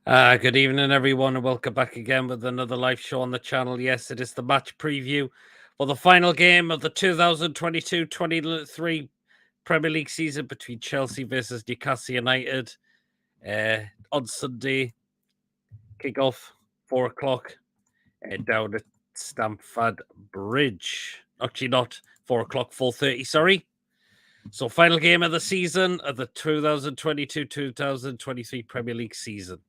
Good evening, everyone, and welcome back again with another live show on the channel. Yes, it is the match preview for the final game of the 2022-23 Premier League season between Chelsea versus Newcastle United on Sunday. Kick-off 4 o'clock down at Stamford Bridge. Actually, not 4 o'clock, 4:30. Sorry. So, final game of the season of the 2022-2023 Premier League season.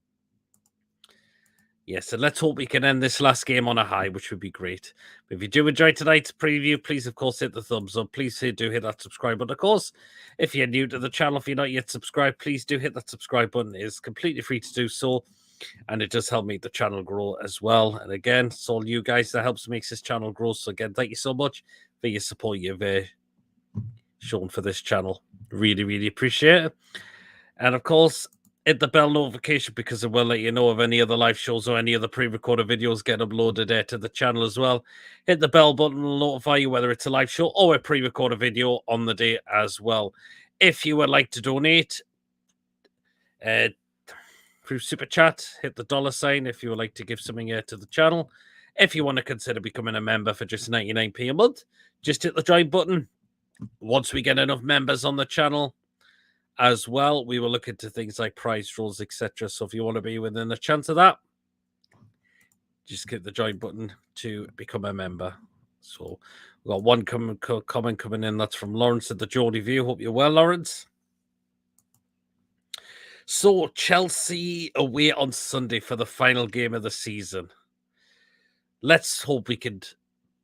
Yes, and let's hope we can end this last game on a high, which would be great. But if you do enjoy tonight's preview, please, of course, hit the thumbs up. Please do hit that subscribe button. Of course, if you're new to the channel, if you're not yet subscribed, please do hit that subscribe button. It is completely free to do so, and it does help make the channel grow as well. And again, it's all you guys that helps makes this channel grow. So again, thank you so much for your support you've shown for this channel. Really, really appreciate it. And of course, hit the bell notification because it will let you know of any other live shows or any other pre-recorded videos get uploaded to the channel as well. Hit the bell button will notify you whether it's a live show or a pre-recorded video on the day as well. If you would like to donate through Super Chat, hit the $sign if you would like to give something to the channel. If you want to consider becoming a member for just 99p a month, just hit the join button. Once we get enough members on the channel, as well, we will look into things like prize draws, etc. So if you want to be within a chance of that, just click the join button to become a member. So we've got one comment coming in. That's from Lawrence at the Geordie View. Hope you're well, Lawrence. So Chelsea away on Sunday for the final game of the season. Let's hope we can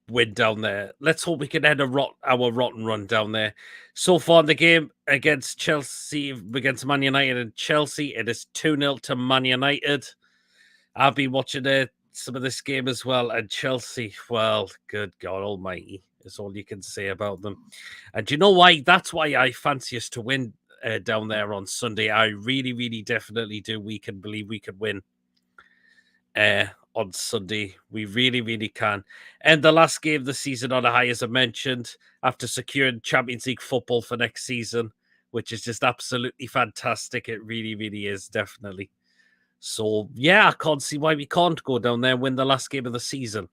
win down there. Let's hope we can end our rotten run down there. So far in the game against Chelsea, against Man United and Chelsea, it is 2-0 to Man United. I've been watching some of this game as well, and Chelsea, well, good God almighty, is all you can say about them. And you know why? That's why I fancy us to win down there on Sunday. I really, really definitely do. We can believe we can win on Sunday. We really, really can. And the last game of the season on a high, as I mentioned, after securing Champions League football for next season, which is just absolutely fantastic. It really, really is, definitely. So, yeah, I can't see why we can't go down there and win the last game of the season.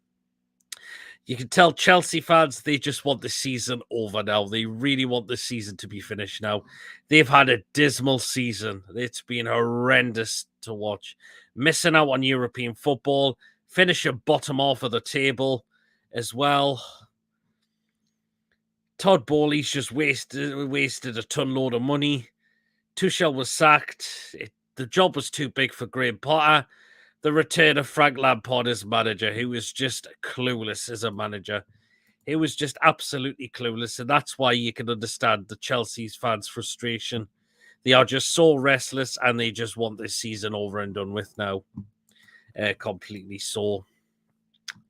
You can tell Chelsea fans, they just want the season over now. They really want the season to be finished now. They've had a dismal season. It's been horrendous to watch. Missing out on European football, finishing bottom half of the table as well. Todd Bowley's just wasted a ton load of money. Tuchel was sacked. The job was too big for Graham Potter. The return of Frank Lampard as manager, who was just clueless as a manager. He was just absolutely clueless, and that's why you can understand the Chelsea's fans' frustration. They are just so restless, and they just want this season over and done with now. Completely so.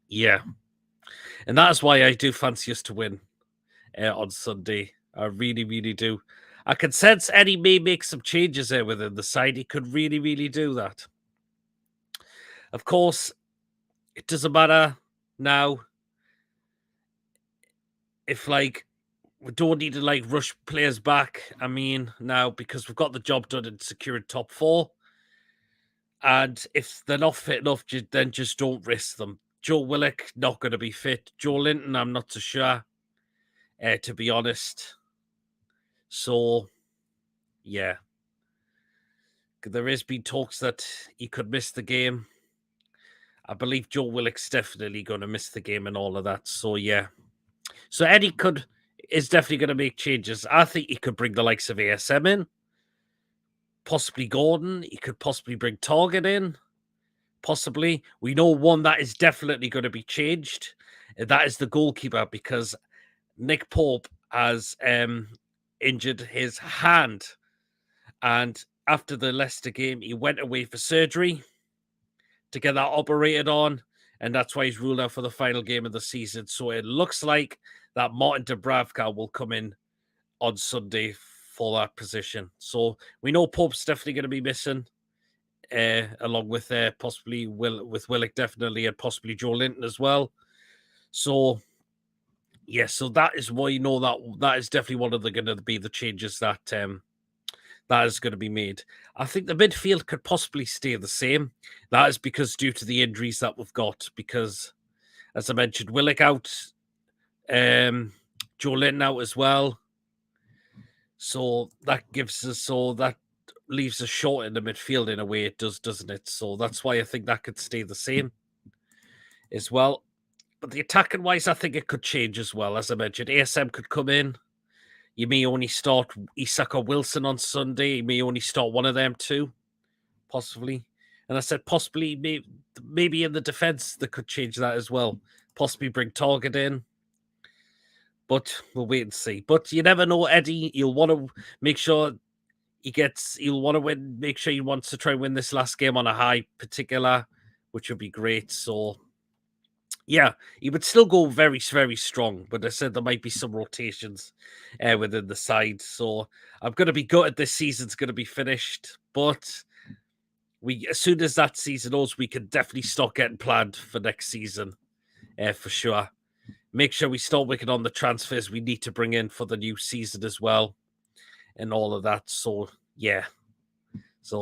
Yeah. And that's why I do fancy us to win on Sunday. I really, really do. I can sense Eddie may make some changes there within the side. He could really, really do that. Of course, it doesn't matter now if, like, we don't need to, like, rush players back. I mean, now, because we've got the job done and secured top 4. And if they're not fit enough, then just don't risk them. Joe Willock, not going to be fit. Joe Linton, I'm not so sure, to be honest. So, yeah. There has been talks that he could miss the game. I believe Joe Willock's definitely going to miss the game and all of that. So, yeah. So, Eddie is definitely going to make changes. I think he could bring the likes of ASM in. Possibly Gordon. He could possibly bring Target in. Possibly. We know one that is definitely going to be changed. That is the goalkeeper, because Nick Pope has injured his hand. And after the Leicester game, he went away for surgery to get that operated on, and that's why he's ruled out for the final game of the season. So it looks like that Martin Dubravka will come in on Sunday for that position. So we know Pope's definitely going to be missing, along with possibly Willock definitely, and possibly Joe Linton as well. So yeah, so that is why you know that is definitely one of the going to be the changes that that is going to be made. I think the midfield could possibly stay the same. That is because due to the injuries that we've got, because as I mentioned, Willock out, Joe Linton out as well. So that leaves us short in the midfield in a way it does, doesn't it? So that's why I think that could stay the same as well. But the attacking wise, I think it could change as well. As I mentioned, ASM could come in. You may only start Isak or Wilson on Sunday. You may only start one of them two, possibly. And I said possibly, maybe in the defence, they could change that as well. Possibly bring Target in. But we'll wait and see. But you never know, Eddie. You'll want to make sure he'll want to win, make sure he wants to try and win this last game on a high particular, which would be great. So, yeah, he would still go very, very strong. But I said there might be some rotations within the side. So I'm going to be gutted this season's going to be finished. But as soon as that season ends, we can definitely start getting planned for next season for sure. Make sure we start working on the transfers we need to bring in for the new season as well, and all of that. So yeah, it's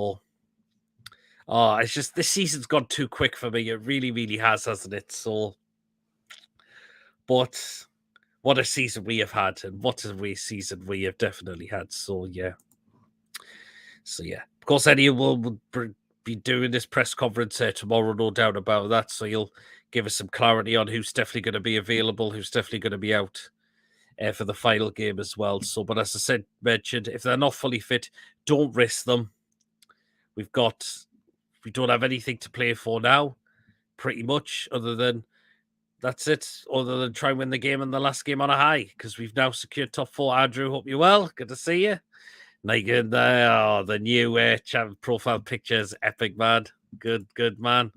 just this season's gone too quick for me. It really, really has, hasn't it? So, but what a season we have had, and what a season we have definitely had. So yeah, of course, Eddie will be doing this press conference tomorrow, no doubt about that. So he'll give us some clarity on who's definitely going to be available, who's definitely going to be out for the final game as well. So, but as I mentioned, if they're not fully fit, don't risk them. We don't have anything to play for now, pretty much, other than that's it. Other than try and win the game and the last game on a high, because we've now secured top 4. Andrew, hope you're well. Good to see you. Like the new profile pictures, epic, man. Good man.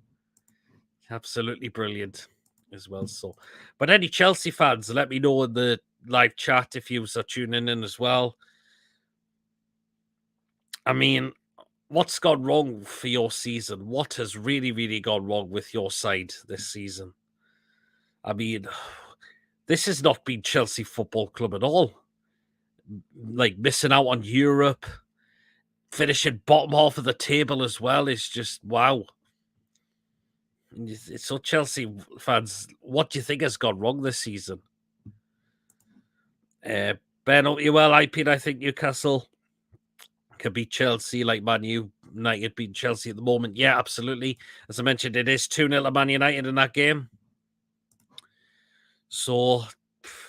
Absolutely brilliant as well. So, but any Chelsea fans, let me know in the live chat if you are tuning in as well. I mean, what's gone wrong for your season? What has really, really gone wrong with your side this season? I mean, this has not been Chelsea Football Club at all. Like missing out on Europe, finishing bottom half of the table as well is just wow. So Chelsea fans, what do you think has gone wrong this season? Ben, hope you well. I think Newcastle could beat Chelsea like Man United beat Chelsea at the moment. Yeah, absolutely. As I mentioned, it is 2-0 to Man United in that game. So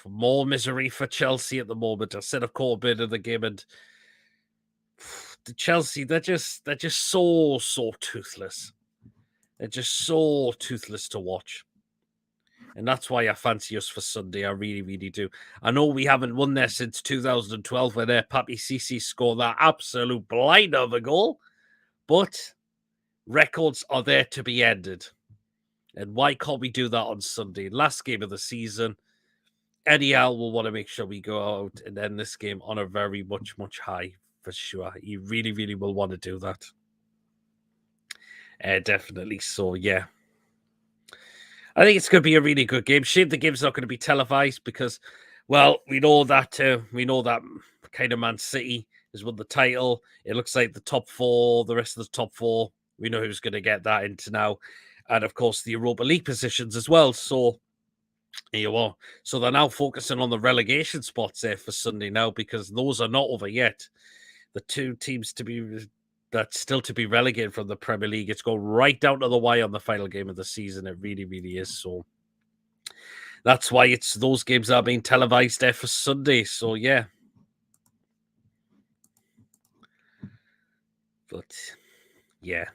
more misery for Chelsea at the moment. I said I've caught a bit of the game, and the Chelsea, they're just so toothless. They're just so toothless to watch. And that's why I fancy us for Sunday. I really, really do. I know we haven't won there since 2012 when Papi Cisse scored that absolute blinder of a goal. But records are there to be ended. And why can't we do that on Sunday? Last game of the season. Eddie Howe will want to make sure we go out and end this game on a very much high for sure. He really, really will want to do that. Definitely. So, yeah. I think it's going to be a really good game. Shame the game's not going to be televised because, well, we know that kind of Man City has won the title. It looks like the top 4, the rest of the top 4, we know who's going to get that into now. And, of course, the Europa League positions as well. So, here you are. So they're now focusing on the relegation spots there for Sunday now because those are not over yet. The 2 teams that's still to be relegated from the Premier League. It's going right down to the wire on the final game of the season. It really, really is. So that's why those games are being televised there for Sunday. So yeah. But yeah.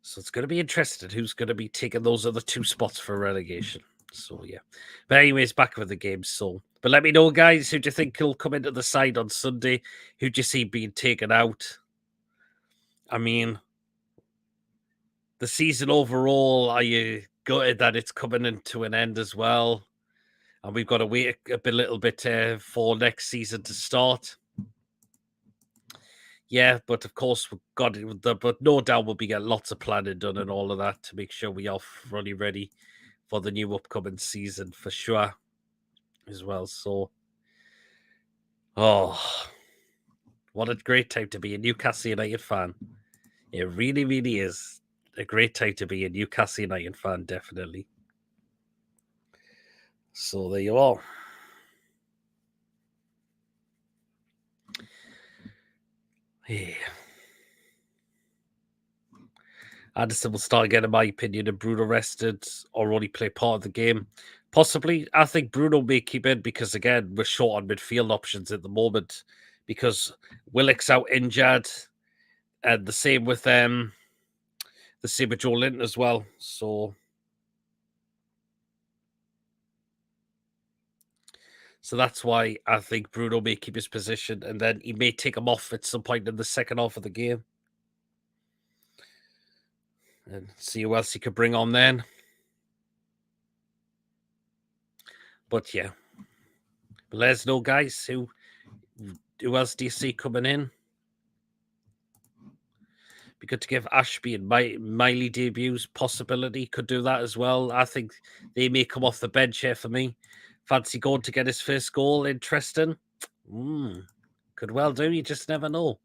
So it's going to be interesting who's going to be taking those other 2 spots for relegation. So yeah. But anyways, back with the game. So, but let me know, guys, who do you think will come into the side on Sunday? Who do you see being taken out? I mean, the season overall, are you gutted that it's coming into an end as well? And we've got to wait a little bit for next season to start. Yeah, but of course, but no doubt we'll be getting lots of planning done and all of that to make sure we are fully ready for the new upcoming season for sure as well. So, What a great time to be a Newcastle United fan. It really, really is a great time to be a Newcastle United fan, definitely. So there you are. Yeah. Anderson will start again, in my opinion, and Bruno rested or only play part of the game. Possibly, I think Bruno may keep in because, again, we're short on midfield options at the moment because Willock's out injured, and the same with Joe Linton as well. So that's why I think Bruno may keep his position, and then he may take him off at some point in the second half of the game. And see who else he could bring on then. But yeah. But let us know, guys, who else do you see coming in? Be good to give Ashby and Miley debuts possibility. Could do that as well. I think they may come off the bench here for me. Fancy going to get his first goal. Interesting. Could well do. You just never know.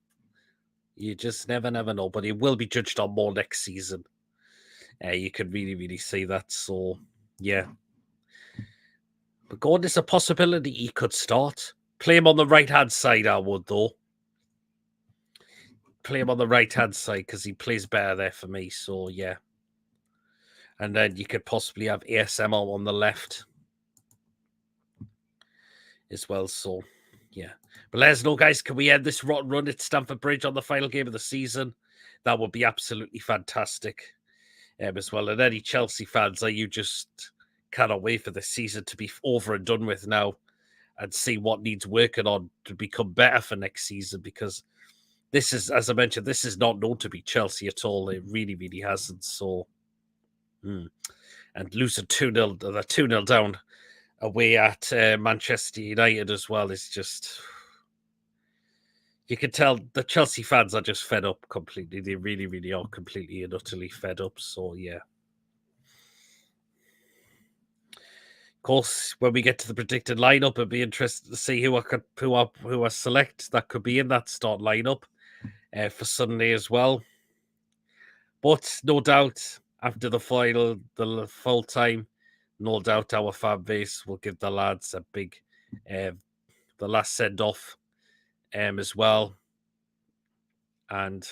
You just never know. But he will be judged on more next season. You could really, really see that. So, yeah. But Gordon is a possibility he could start. Play him on the right-hand side, I would, though. Play him on the right-hand side because he plays better there for me. So, yeah. And then you could possibly have ASMR on the left as well. So, yeah. But let us know, guys. Can we end this rotten run at Stamford Bridge on the final game of the season? That would be absolutely fantastic as well. And any Chelsea fans, are you just cannot wait for the season to be over and done with now and see what needs working on to become better for next season? Because this is, as I mentioned, this is not known to be Chelsea at all. It really, really hasn't. So, and losing 2-0, they're 2-0 down away at Manchester United as well is just, you can tell the Chelsea fans are just fed up completely. They really, really are completely and utterly fed up. So, yeah. Of course, when we get to the predicted lineup, it'd be interesting to see who I select that could be in that start lineup for Sunday as well. But no doubt, after the full time, no doubt our fan base will give the lads a big, the last send off as well. And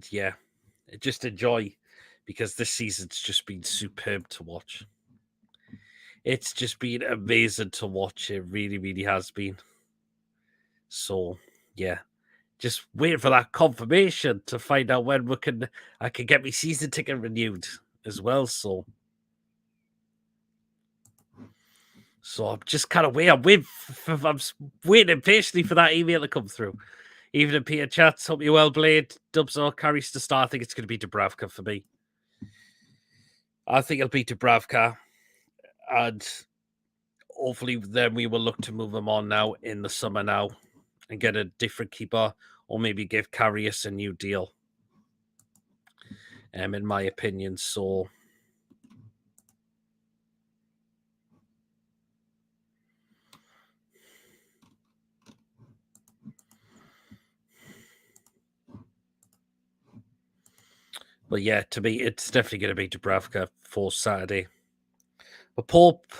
yeah, just enjoy because this season's just been superb to watch. It's just been amazing to watch. It really, really has been. So, yeah, just waiting for that confirmation to find out when I can get my season ticket renewed as well. So I'm just kind of waiting. I'm waiting patiently for that email to come through. Even in Peter Chats, hope you well, Blade. Dubs or carries to start. I think it's going to be Dubravka for me. I think it'll be Dubravka. And hopefully then we will look to move him on now in the summer now and get a different keeper or maybe give Karius a new deal. In my opinion. So but yeah, to me, it's definitely going to be Dubravka for Saturday. But Pope,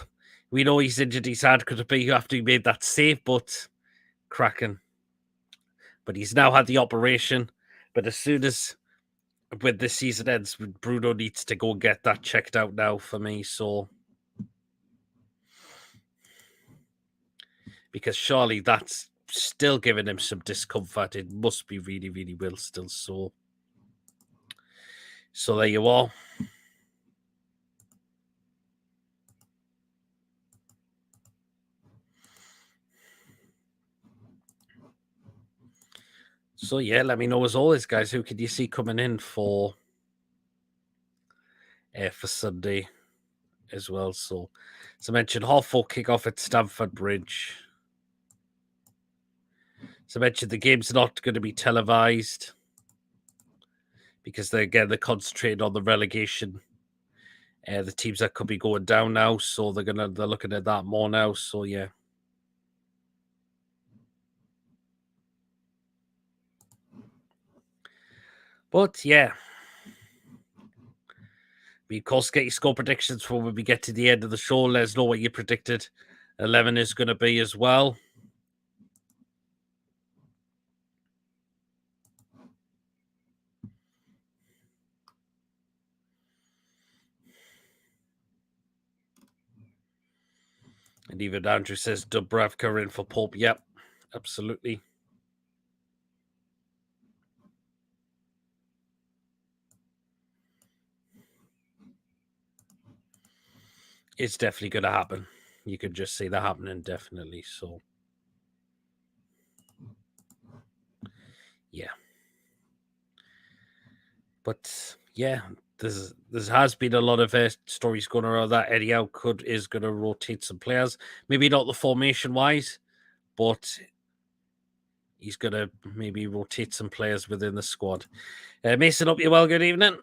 we know he's injured his hand. Could it be after he made that save? But cracking. But he's now had the operation. But as soon as when this season ends, Bruno needs to go get that checked out now for me. So because surely that's still giving him some discomfort. It must be really, really will still. So there you are. So yeah, let me know as always, guys. Who could you see coming in for Sunday as well? So, as I mentioned, 4:30 kickoff at Stamford Bridge. So I mentioned the game's not going to be televised because they're concentrating on the relegation. The teams that could be going down now, so they're looking at that more now. So yeah. But yeah, we of course get your score predictions for when we get to the end of the show. Let us know what you predicted 11 is going to be as well. And even Andrew says Dubravka in for Pope. Yep, absolutely. It's definitely going to happen. You could just see that happening, definitely. So, yeah. But yeah, there has been a lot of stories going around that Eddie Howe is going to rotate some players. Maybe not the formation wise, but he's going to maybe rotate some players within the squad. Mason, up you well. Good evening.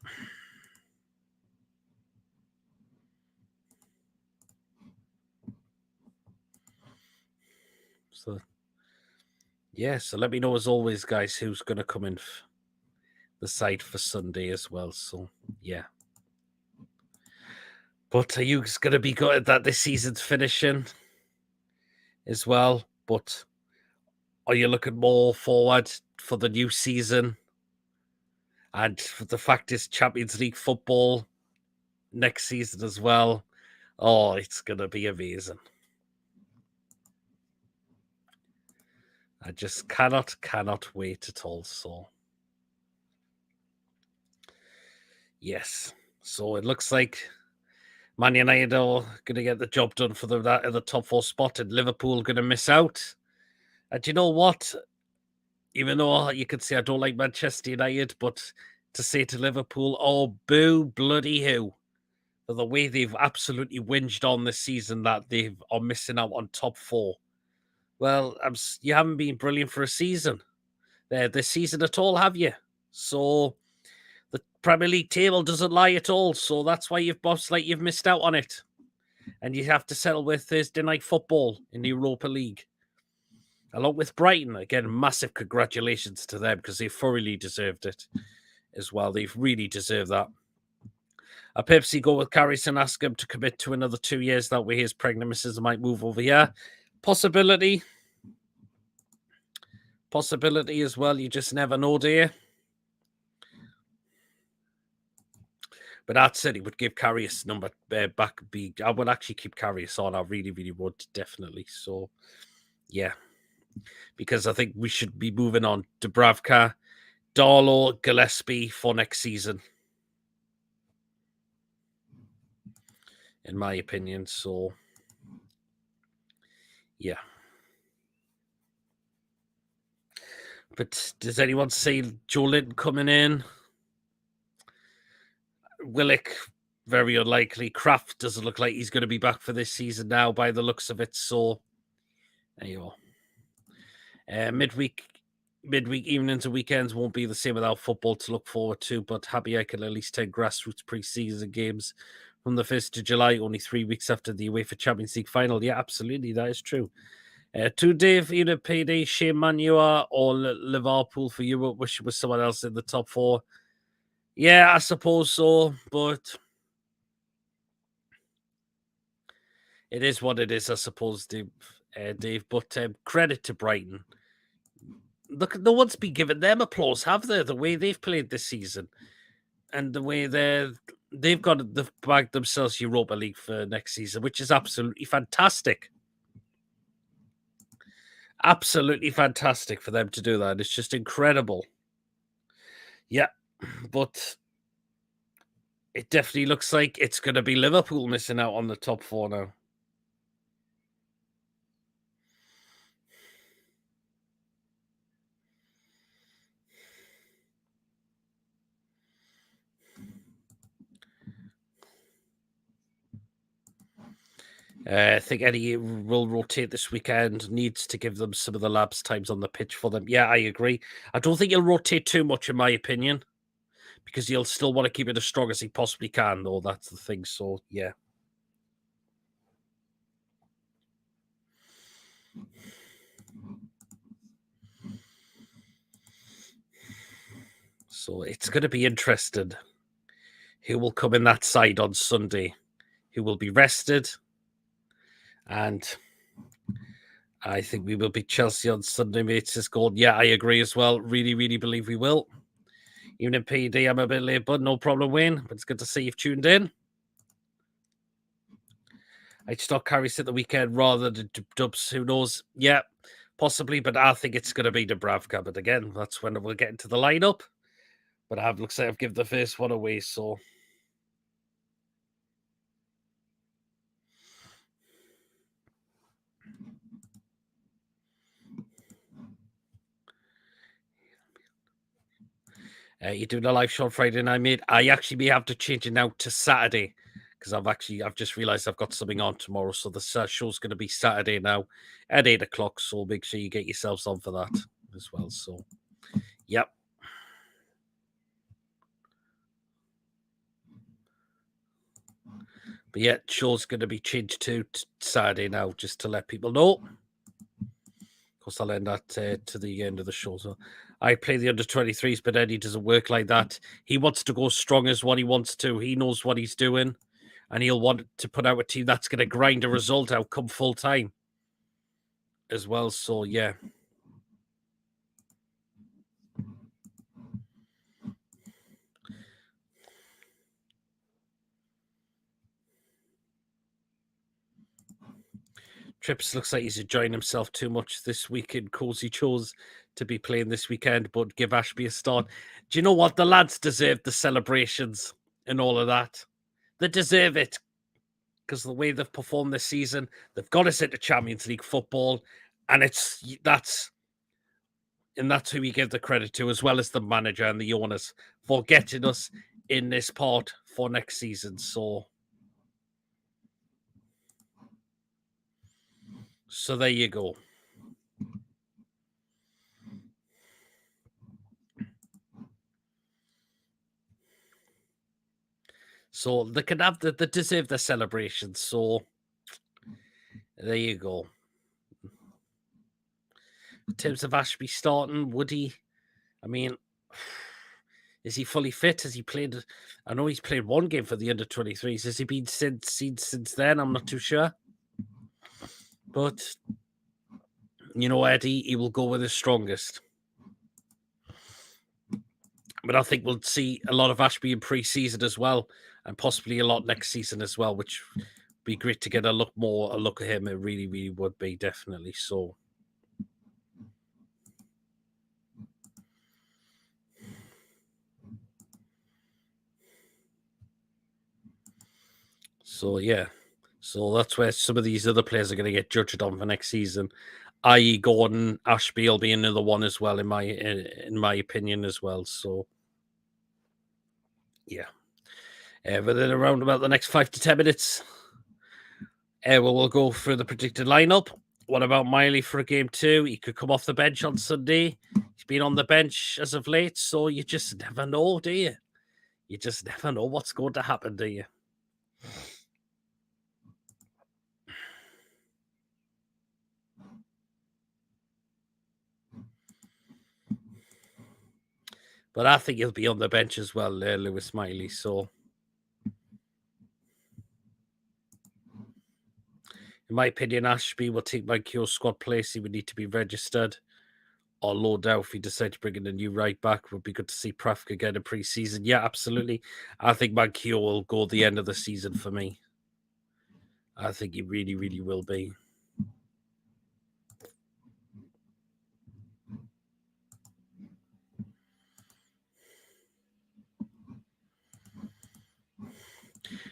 So yeah, so let me know as always, guys, who's going to come in the side for Sunday as well. So yeah. But are you going to be good that this season's finishing as well? But are you looking more forward for the new season? And the fact is, Champions League football next season as well. Oh, it's going to be amazing. I just cannot wait at all. So, yes. So it looks like Man United are going to get the job done for that in the top four spot, and Liverpool going to miss out. And you know what? Even though you could say I don't like Manchester United, but to say to Liverpool, oh, boo, bloody who, for the way they've absolutely whinged on this season that they are missing out on top four. Well, you haven't been brilliant for a season this season at all, have you? So the Premier League table doesn't lie at all. So that's why you've missed out on it, and you have to settle with Thursday night football in the Europa League, along with Brighton. Again, massive congratulations to them because they thoroughly deserved it as well. They've really deserved that. A Pepsi go with Carries and ask him to commit to another 2 years. That way his pregnant missus might move over here. Possibility as well. You just never know, do you? But that said, it would give Carrius number back. I would actually keep Carrius on. I really, really would, definitely. So, yeah. Because I think we should be moving on to Dubravka, Darlow, Gillespie for next season, in my opinion. So, yeah. But does anyone see Joe Linton coming in? Willock, very unlikely. Kraft doesn't look like he's going to be back for this season now by the looks of it. So, there you are. Midweek evenings and weekends won't be the same without football to look forward to, but happy I can at least take grassroots pre-season games from the 1st of July, only 3 weeks after the UEFA Champions League final. Yeah, absolutely, that is true. To Dave, either PD, Shane Manua, or Liverpool for you, wish it was someone else in the top four. Yeah, I suppose so, but it is what it is, I suppose, Dave. But credit to Brighton. Look, no one's been giving them applause, have they? The way they've played this season, and the way they've bagged themselves Europa League for next season, which is absolutely fantastic. Absolutely fantastic for them to do that. It's just incredible. Yeah, but it definitely looks like it's going to be Liverpool missing out on the top four now. I think Eddie will rotate this weekend, needs to give them some of the labs times on the pitch for them. Yeah, I agree. I don't think he'll rotate too much, in my opinion, because he'll still want to keep it as strong as he possibly can, though. That's the thing. So, yeah. So it's going to be interesting who will come in that side on Sunday, who will be rested. And I think we will beat Chelsea on Sunday, mates. Is gold. Yeah, I agree as well. Really, really believe we will. Even in PD, I'm a bit late, but no problem, Wayne. But it's good to see you've tuned in. I'd stock Carries at the weekend rather than Dubs. Who knows? Yeah, possibly, but I think it's going to be Dubravka. But again, that's when we'll get into the lineup. But I looks like I've given the first one away, so. You're doing a live show on Friday night, mate. I actually may have to change it now to Saturday because I've just realised I've got something on tomorrow. So the show's going to be Saturday now at 8 o'clock. So make sure you get yourselves on for that as well. So, yep. But yeah, show's going to be changed to Saturday now, just to let people know. Of course, I'll end that to the end of the show. So I play the under-23s, but Eddie doesn't work like that. He wants to go strong as what he wants to. He knows what he's doing, and he'll want to put out a team that's going to grind a result out come full time as well. So, yeah. Trips looks like he's enjoying himself too much this weekend. Cozy chose to be playing this weekend, but give Ashby a start. Do you know what? The lads deserve the celebrations and all of that. They deserve it because of the way they've performed this season. They've got us into Champions League football, and that's who we give the credit to, as well as the manager and the owners, for getting us in this part for next season. So there you go. So they can have they deserve the celebrations. So there you go. In terms of Ashby starting, would he? I mean, is he fully fit? Has he played? I know he's played one game for the under-23s. Has he been since then? I'm not too sure. But you know, Eddie, he will go with his strongest. But I think we'll see a lot of Ashby in pre-season as well, and possibly a lot next season as well, which would be great to get a look at him. It really, really would be, definitely. So. So yeah. So that's where some of these other players are going to get judged on for next season, i.e. Gordon. Ashby will be another one as well, in my opinion as well. So yeah. Within around about the next 5 to 10 minutes, we'll go through the predicted lineup. What about Miley for a game 2? He could come off the bench on Sunday. He's been on the bench as of late, so you just never know, do you? You just never know what's going to happen, do you? But I think he'll be on the bench as well, Lewis Miley. So, in my opinion, Ashby will take my Cure squad place. He would need to be registered or loaned out if he decide to bring in a new right back. Would be good to see Prafka get a pre-season. Yeah, absolutely. I think Mankio will go the end of the season for me. I think he really, really will be.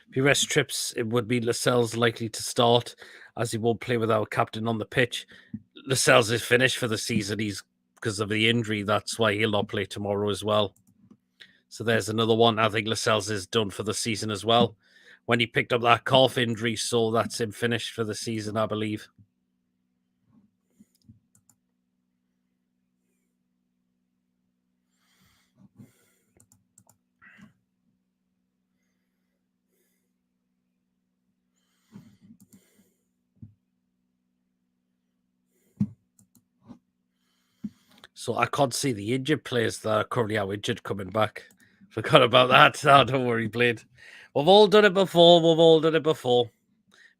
If he rests Trips, it would be Lascelles likely to start, as he won't play without a captain on the pitch. Lascelles is finished for the season. He's because of the injury. That's why he'll not play tomorrow as well. So there's another one. I think Lascelles is done for the season as well. When he picked up that calf injury, so that's him finished for the season, I believe. So I can't see the injured players that are currently out injured coming back. Forgot about that. Oh, don't worry, Blade. We've all done it before. We've all done it before.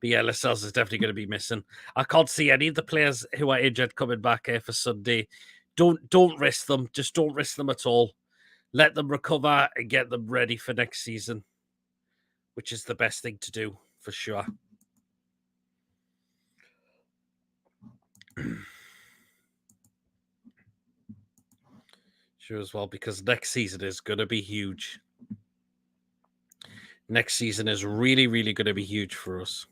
But yeah, Lascelles is definitely going to be missing. I can't see any of the players who are injured coming back here for Sunday. Don't risk them. Just don't risk them at all. Let them recover and get them ready for next season, which is the best thing to do for sure. Sure as well, because next season is going to be huge. Next season is really, really going to be huge for us.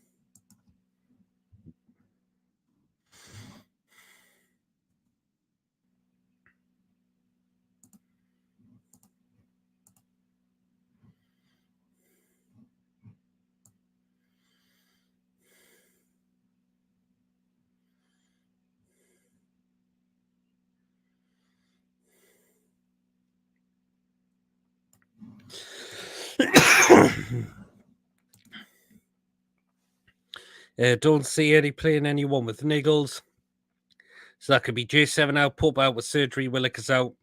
Don't see any playing anyone with niggles. So that could be J7 out, Pope out with surgery, Willock is out.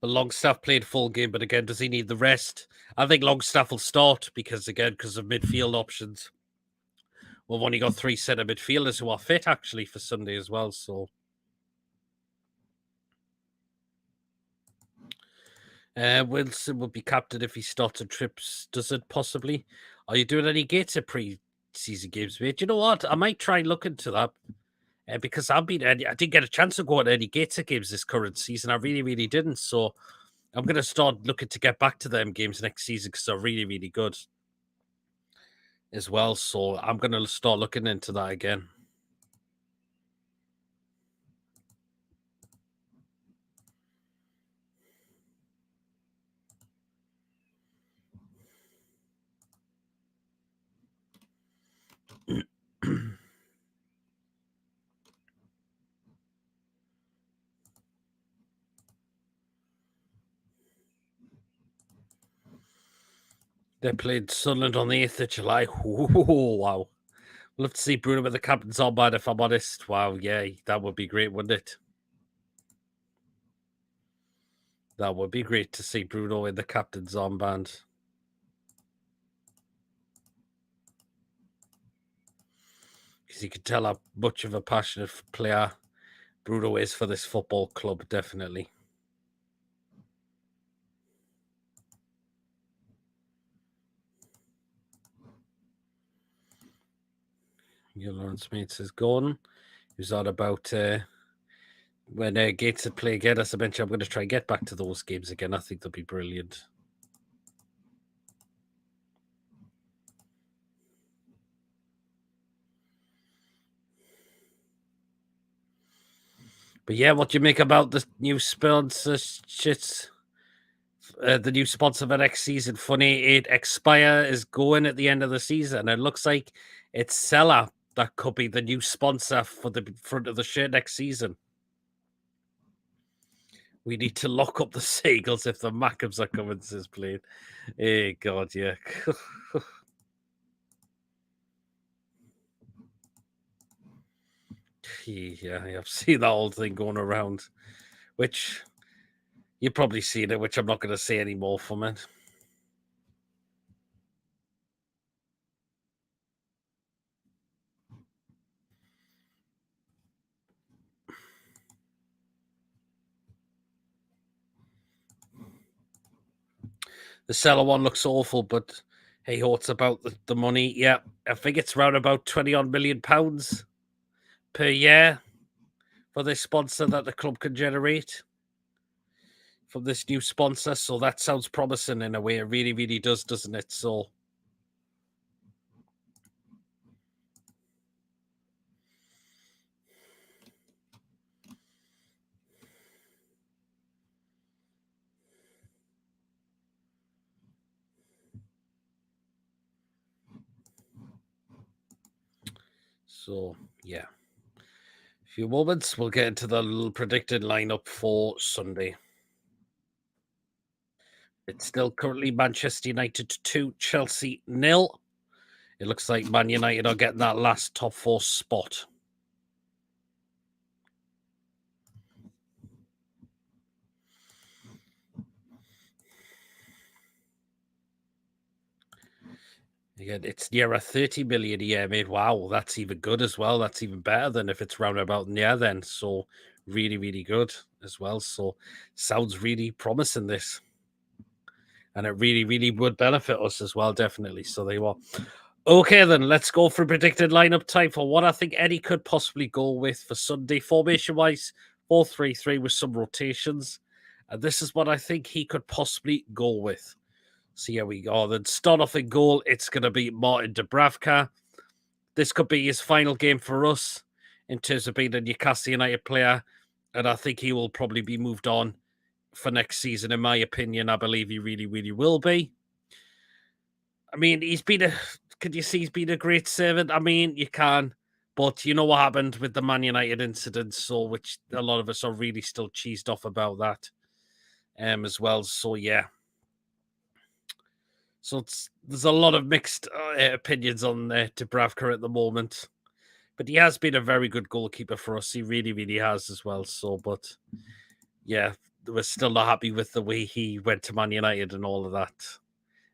But Longstaff played full game, but again, does he need the rest? I think Longstaff will start because of midfield options. We've only got 3 centre midfielders who are fit actually for Sunday as well. So Wilson would be captain if he started trips. Does it possibly? Are you doing any Gator pre-season games, mate? You know what? I might try and look into that. Because I didn't get a chance to go to any Gator games this current season. I really, really didn't. So I'm going to start looking to get back to them games next season because they're really, really good as well. So I'm going to start looking into that again. They played Sunderland on the 8th of July. Ooh, wow. We'll have to see Bruno with the captain's armband, if I'm honest. Wow, yeah, that would be great, wouldn't it? That would be great to see Bruno in the captain's armband. Because you can tell how much of a passionate player Bruno is for this football club, definitely. Your Lawrence Mates is gone. He was on about when Gates would play again. As I mentioned, I'm going to try and get back to those games again. I think they'll be brilliant. But yeah, what do you make about the new sponsorships? The new sponsor for next season. Funny, it expire is going at the end of the season. It looks like it's Seller that could be the new sponsor for the front of the shirt next season. We need to lock up the Seagulls if the Maccabees are coming, says Blade. Hey, God, yeah. Yeah, I've seen that whole thing going around, which you've probably seen it, which I'm not going to say anymore from it. The Seller one looks awful, but hey ho, it's about the money. Yeah, I think it's around about 20 odd million pounds per year for this sponsor that the club can generate from this new sponsor. So that sounds promising in a way. It really, really does, doesn't it? So yeah. A few moments, we'll get into the little predicted lineup for Sunday. It's still currently Manchester United 2, Chelsea 0. It looks like Man United are getting that last top 4 spot. Again, it's near a 30 million a year, mate. Wow, that's even good as well. That's even better than if it's roundabout in the air then. So really, really good as well. So sounds really promising this. And it really, really would benefit us as well, definitely. So there you are. Okay, then let's go for predicted lineup time for what I think Eddie could possibly go with for Sunday. Formation wise, 4-3-3 with some rotations. And this is what I think he could possibly go with. So here we go. Then start off in goal. It's going to be Martin Dubravka. This could be his final game for us in terms of being a Newcastle United player. And I think he will probably be moved on for next season, in my opinion. I believe he really, really will be. I mean, could you see he's been a great servant? I mean, you can, but you know what happened with the Man United incident, so which a lot of us are really still cheesed off about that, as well. So yeah, so there's a lot of mixed opinions on Dubravka at the moment, but he has been a very good goalkeeper for us. He really, really has as well. So, but yeah, we're still not happy with the way he went to Man United and all of that.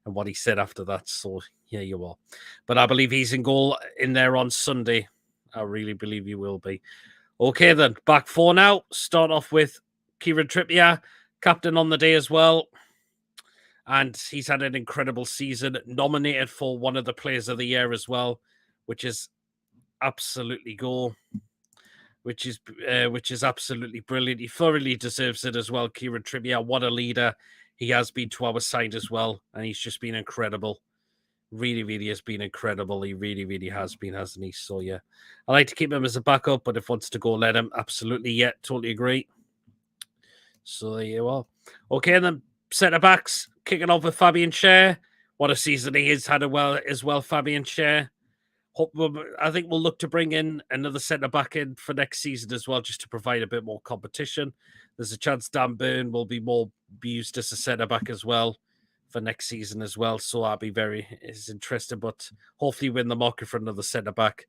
And what he said after that. So here you are. But I believe he's in goal in there on Sunday. I really believe he will be. Okay, then. Back four now. Start off with Kieran Trippier, captain on the day as well. And he's had an incredible season. Nominated for one of the players of the year as well, which is absolutely goal. Which is absolutely brilliant. He thoroughly deserves it as well. Kieran Trippier, what a leader he has been to our side as well, and he's just been incredible. Really, really has been incredible. He really, really has been, hasn't he? So yeah, I like to keep him as a backup, but if wants to go, let him. Absolutely, yeah, totally agree. So there you are. Okay, and then centre backs kicking off with Fabian Schär. What a season he has had as well, Fabian Schär. I think we'll look to bring in another centre back in for next season as well, just to provide a bit more competition. There's a chance Dan Burn will be used as a centre back as well for next season as well. So I'll be very interested, but hopefully win the market for another centre back.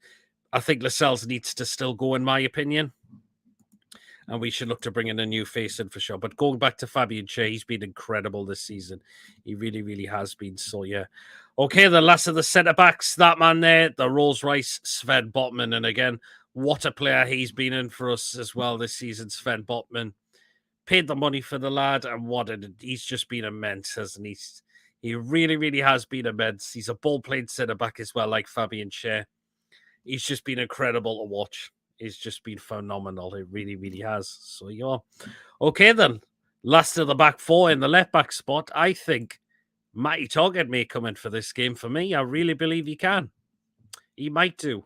I think Lascelles needs to still go, in my opinion. And we should look to bring in a new face in for sure. But going back to Fabian Schär, he's been incredible this season. He really, really has been. So, yeah. Okay, the last of the centre-backs, that man there, the Rolls-Royce, Sven Botman. And again, what a player he's been in for us as well this season, Sven Botman. Paid the money for the lad, and he's just been immense, hasn't he? He really, really has been immense. He's a ball-playing centre-back as well, like Fabian Schär. He's just been incredible to watch. It's just been phenomenal. It really, really has. So, yeah. Okay, then. Last of the back four in the left back spot. I think Matty Target may come in for this game for me. I really believe he can. He might do.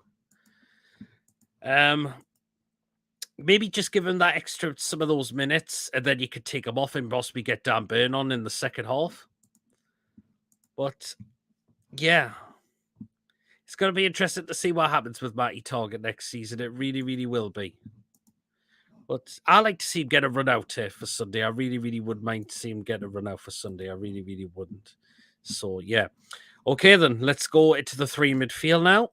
Maybe just give him that extra, some of those minutes, and then you could take him off and possibly get Dan Burn on in the second half. But, yeah. It's going to be interesting to see what happens with Matty Target next season. It really, really will be. But I like to see him get a run out for Sunday. I really, really wouldn't mind to see him get a run out for Sunday. I really, really wouldn't. So, yeah. Okay, then. Let's go into the three midfield now.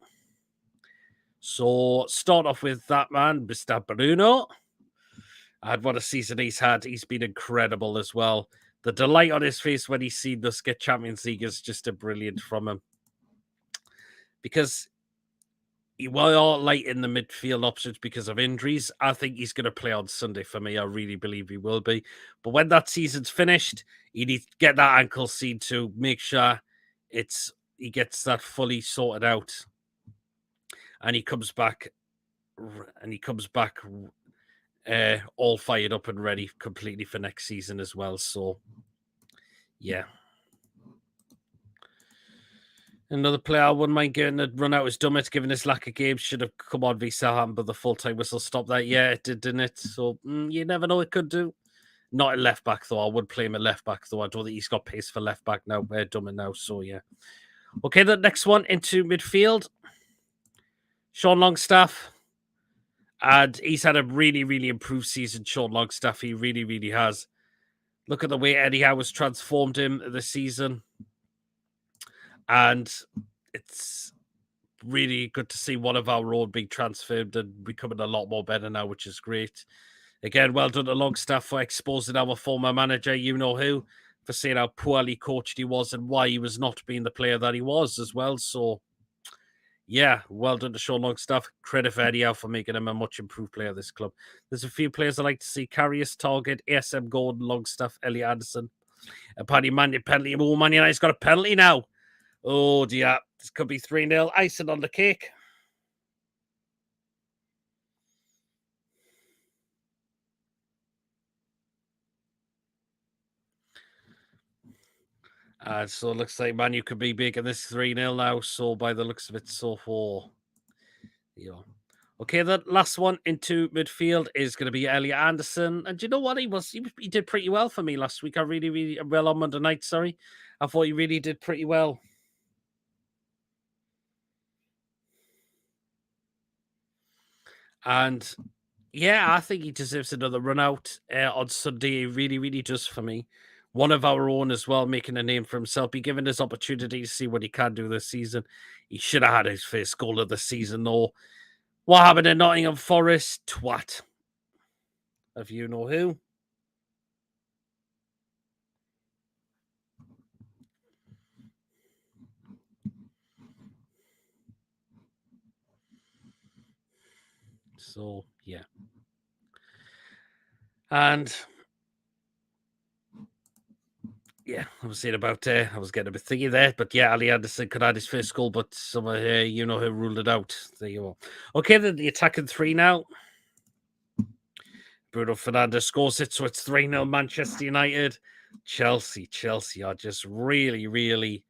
So, start off with that man, Mr. Bruno. And what a season he's had. He's been incredible as well. The delight on his face when he's seen us get Champions League is just a brilliant from him. Because he was light in the midfield options because of injuries. I think he's going to play on Sunday for me. I really believe he will be. But when that season's finished, he needs to get that ankle seen to make sure he gets that fully sorted out. And he comes back all fired up and ready completely for next season as well. So, yeah. Another player I wouldn't mind getting a run out is Dummett, given his lack of games. Should have come on v Southampton, but the full-time whistle stopped that. Yeah, it did, didn't it? So you never know, it could do. Not at left back, though. I would play him at left back, though. I don't think he's got pace for left back now. Dummett now, so yeah. Okay, the next one into midfield. Sean Longstaff. And he's had a really, really improved season, Sean Longstaff. He really, really has. Look at the way Eddie Howe has transformed him this season. And it's really good to see one of our own being transferred and becoming a lot more better now, which is great. Again, well done to Longstaff for exposing our former manager, you know who, for saying how poorly coached he was and why he was not being the player that he was as well. So, yeah, well done to Sean Longstaff. Credit for Eddie Howe for making him a much improved player of this club. There's a few players I like to see: Carrius, Target, ASM Gordon, Longstaff, Elliot Anderson, and Paddy Mandy penalty. Oh, Man United's got a penalty now. Oh dear, this could be 3-0. Icing on the cake. So it looks like Man U could be making this 3-0 now. So by the looks of it, so far. Yeah. Okay, the last one into midfield is going to be Elliot Anderson. And do you know what? He did pretty well for me last week. I really well on Monday night, sorry. I thought he really did pretty well. And yeah, I think he deserves another run out on Sunday. He really does for me. One of our own as well, making a name for himself. Be given his opportunity to see what he can do this season. He should have had his first goal of the season, though. What happened in Nottingham Forest? Twat. If you know who. So, yeah. And yeah, I was saying about I was getting a bit thingy there, but yeah, Ali Anderson could have his first goal, but someone you know who ruled it out. There you go. Okay, then the attacking three now. Bruno Fernandes scores it, so it's 3-0 Manchester United. Chelsea are just really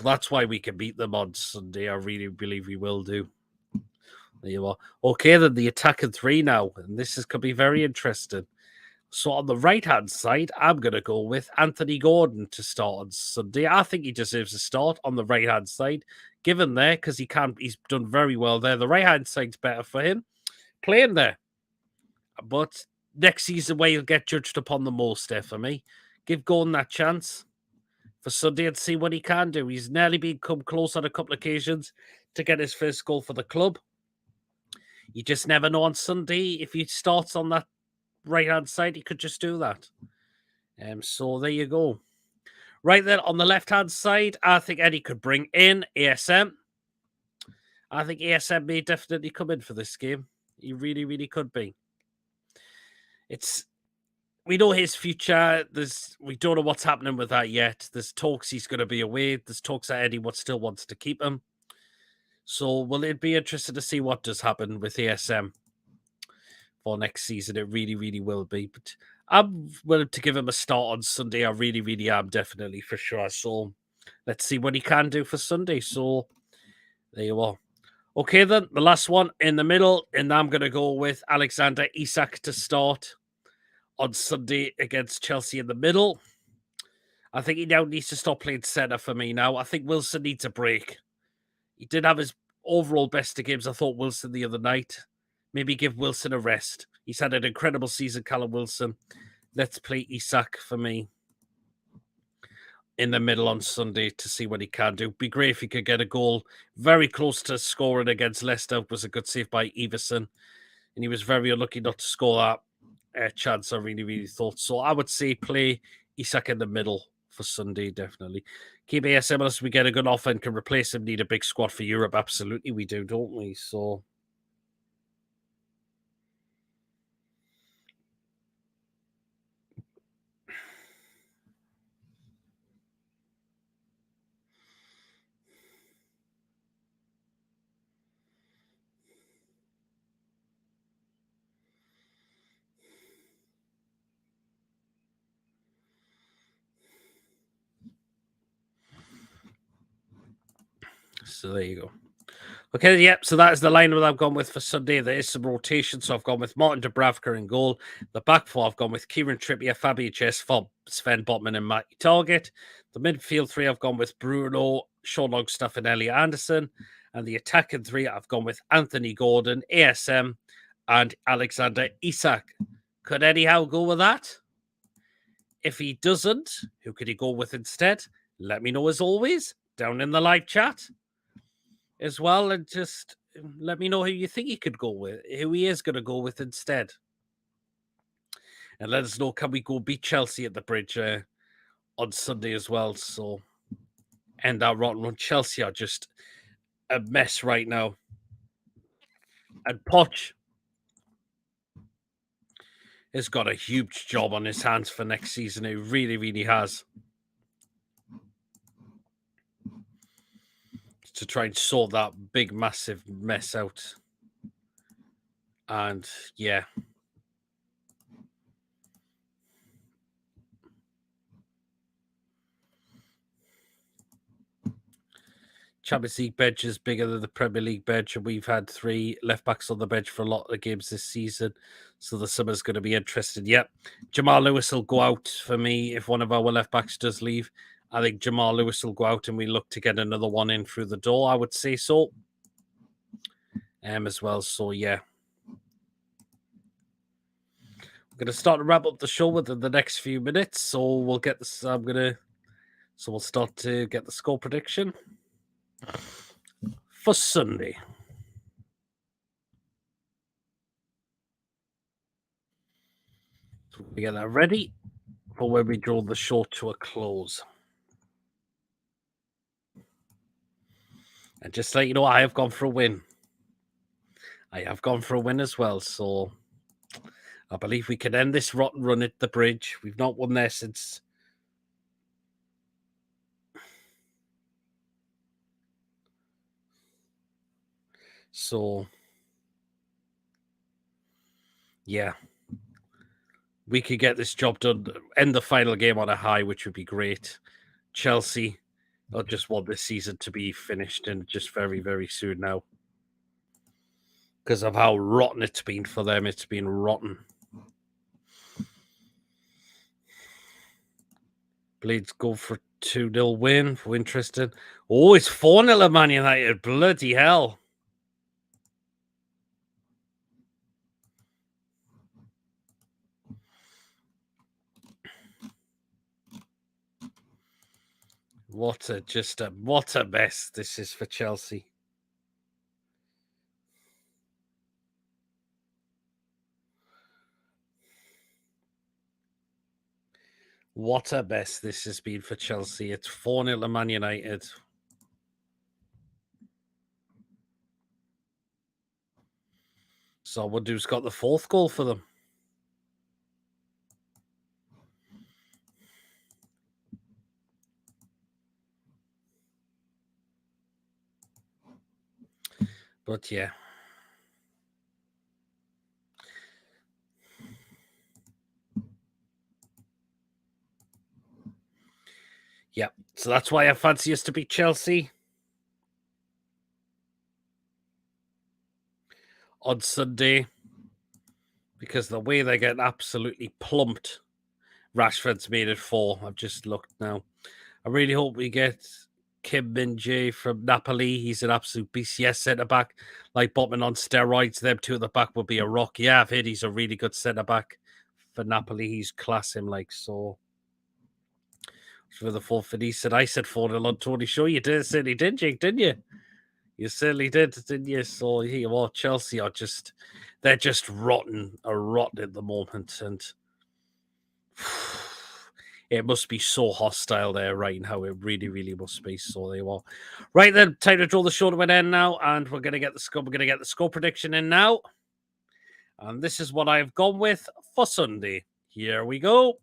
that's why we can beat them on Sunday. I really believe we will do. There you are. Okay, then the attacking three now, and could be very interesting. So on the right-hand side, I'm going to go with Anthony Gordon to start on Sunday. I think he deserves a start on the right-hand side, given there, because he's done very well there. The right-hand side's better for him, playing there. But next season, where he'll get judged upon the most there for me. Give Gordon that chance for Sunday and see what he can do. He's nearly come close on a couple of occasions to get his first goal for the club. You just never know on Sunday. If he starts on that right-hand side, he could just do that. So there you go. Right then, on the left-hand side, I think Eddie could bring in ASM. I think ASM may definitely come in for this game. He really could be. We know his future. We don't know what's happening with that yet. There's talks he's going to be away. There's talks that Eddie still wants to keep him. So will it be interesting to see what does happen with ASM for next season? It really will be. But I'm willing to give him a start on Sunday. I really am, definitely, for sure. So let's see what he can do for Sunday. So there you are. Okay, then, the last one in the middle, and I'm going to go with Alexander Isak to start on Sunday against Chelsea in the middle. I think he now needs to stop playing centre for me now. I think Wilson needs a break. He did have his overall best of games, I thought, Wilson, the other night. Maybe give Wilson a rest. He's had an incredible season, Callum Wilson. Let's play Isak for me in the middle on Sunday to see what he can do. Be great if he could get a goal very close to scoring against Leicester. It was a good save by Everson, and he was very unlucky not to score that chance. I really thought so. I would say play Isak in the middle for Sunday, definitely. Keep ASM unless we get a good offer and can replace him. Need a big squad for Europe. Absolutely, we do, don't we? So. So there you go. Okay, yep. So that is the lineup that I've gone with for Sunday. There is some rotation. So I've gone with Martin Dubravka in goal. The back four, I've gone with Kieran Trippier, Fabian Chess, Sven Botman, and Matty Target. The midfield three, I've gone with Bruno, Sean Longstaff, and Elliot Anderson. And the attacking three, I've gone with Anthony Gordon, ASM, and Alexander Isak. Could Eddie Howe go with that? If he doesn't, who could he go with instead? Let me know as always down in the live chat as well, and just let me know who you think he could go with, who he is going to go with instead. and let us know, can we go beat Chelsea at the Bridge on Sunday as well? So, end that rotten run. Chelsea are just a mess right now. And Poch has got a huge job on his hands for next season. He really, really has. To try and sort that big, massive mess out. And yeah. Champions League bench is bigger than the Premier League bench, and we've had 3 left backs on the bench for a lot of games this season. So the summer's going to be interesting. Yep. Jamal Lewis will go out for me if one of our left backs does leave. I think Jamal Lewis will go out and we look to get another one in through the door. I would say so. As well. So yeah. We're going to start to wrap up the show within the next few minutes. So we'll get this. So we'll start to get the score prediction for Sunday. So we get that ready for when we draw the show to a close. And just to let you know, I have gone for a win. I have gone for a win as well. So I believe we can end this rotten run at the Bridge. We've not won there since. So, yeah. We could get this job done, end the final game on a high, which would be great. Chelsea, I just want this season to be finished and just very, very soon now. Because of how rotten it's been for them. It's been rotten. Blades go for 2-0 win for interesting. Oh, it's 4-0 at Man United. Bloody hell. What a mess this is for Chelsea. What a mess this has been for Chelsea. It's 4-0 to Man United. So I wonder who's got the 4th goal for them. But yeah. Yeah. So that's why I fancy us to beat Chelsea on Sunday. Because the way they're getting absolutely plumped. Rashford's made it 4. I've just looked now. I really hope we get Kim Min-jae from Napoli. He's an absolute beast. Yes, centre-back. Like Botman on steroids. Them 2 at the back will be a rock. Yeah, I've heard he's a really good centre-back for Napoli. He's class him like so. For the 4th, and he said, I said 4-0 on Tony. Sure you did. Certainly did, Jake, didn't you? You certainly did, didn't you? So, here you are. Chelsea are just, they're just rotten at the moment. And it must be so hostile there right now. It really, really must be. So there you are. Right then, time to draw the show to an end now, and we're gonna get the score. We're gonna get the score prediction in now. And this is what I've gone with for Sunday. Here we go.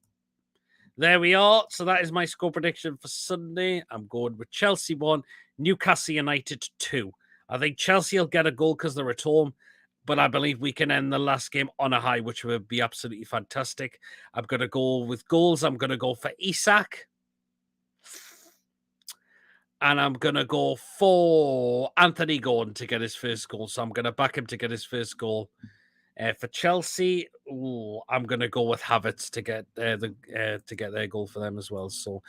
There we are. So that is my score prediction for Sunday. I'm going with Chelsea 1, Newcastle United 2. I think Chelsea will get a goal because they're at home, but I believe we can end the last game on a high, which would be absolutely fantastic. I'm going to go with goals. I'm going to go for Isak. And I'm going to go for Anthony Gordon to get his first goal. So I'm going to back him to get his first goal. For Chelsea, I'm going to go with Havertz to get their goal for them as well. So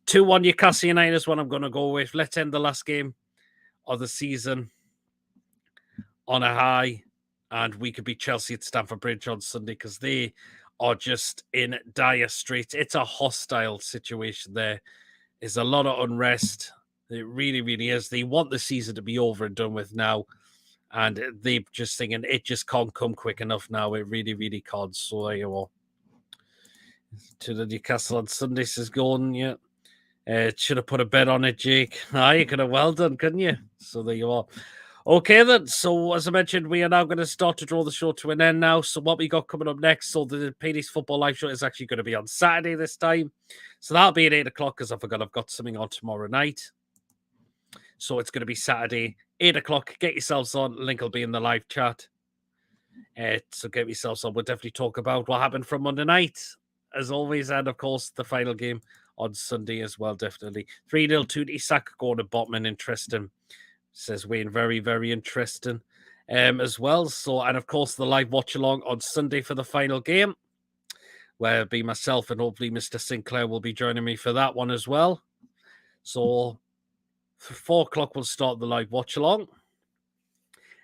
2-1 Newcastle United is what I'm going to go with. Let's end the last game of the season on a high, and we could beat Chelsea at Stamford Bridge on Sunday because they are just in dire straits. It's a hostile situation there. There's a lot of unrest. It really, really is. They want the season to be over and done with now. And they're just thinking it just can't come quick enough now. It really, really can't. So there you are. to the Newcastle on Sunday, says Gordon. Yeah. Should have put a bet on it, Jake. You could have well done, couldn't you? So there you are. Okay, then. So, as I mentioned, we are now going to start to draw the show to an end now. So, what we got coming up next? So, the PD's Football Live Show is actually going to be on Saturday this time. So, that'll be at 8 o'clock because I forgot I've got something on tomorrow night. So, it's going to be Saturday, 8 o'clock. Get yourselves on. Link will be in the live chat. So, get yourselves on. We'll definitely talk about what happened from Monday night, as always. And, of course, the final game on Sunday as well, definitely. 3-0 to Isak going to Botman. Interesting. Says Wayne, very, very interesting as well. So, and of course, the live watch along on Sunday for the final game, where it'll be myself and hopefully Mr. Sinclair will be joining me for that one as well. So, for 4 o'clock, we'll start the live watch along.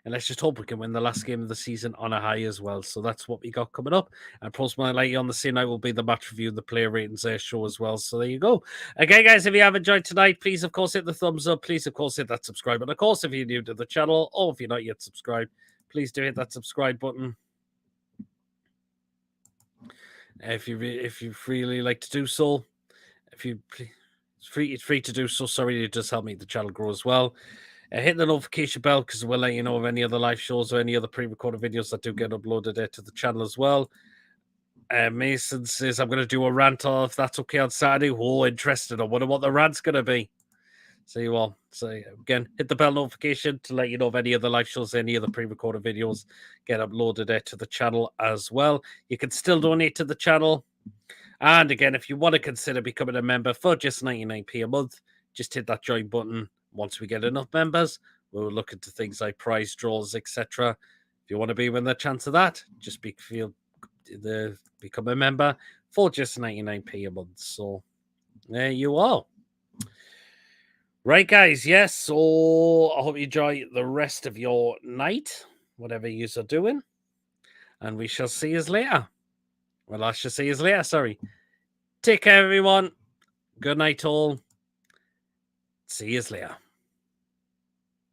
And let's just hope we can win the last game of the season on a high as well. So that's what we got coming up. And post my later on the same night will be the match review, the player ratings show as well. So there you go. Okay, guys, if you have enjoyed tonight, please, of course, hit the thumbs up. Please, of course, hit that subscribe button. Of course, if you're new to the channel or if you're not yet subscribed, please do hit that subscribe button. If you really like to do so, it's free to do so. Sorry, it does help me the channel grow as well. Hit the notification bell because we'll let you know of any other live shows or any other pre-recorded videos that do get uploaded to the channel as well. Mason says, I'm going to do a rant if that's okay on Saturday. Oh, interested. I wonder what the rant's going to be. So you all. So again, hit the bell notification to let you know of any other live shows, any other pre-recorded videos get uploaded to the channel as well. You can still donate to the channel. And again, if you want to consider becoming a member for just 99p a month, just hit that join button. Once we get enough members, we'll look into things like prize draws, etc. If you want to be within the chance of that, just become a member for just 99p a month. So there you are. Right, guys. Yes. So I hope you enjoy the rest of your night, whatever you are doing. And we shall see you later. Well, I shall see you later. Sorry. Take care, everyone. Good night, all. See you later.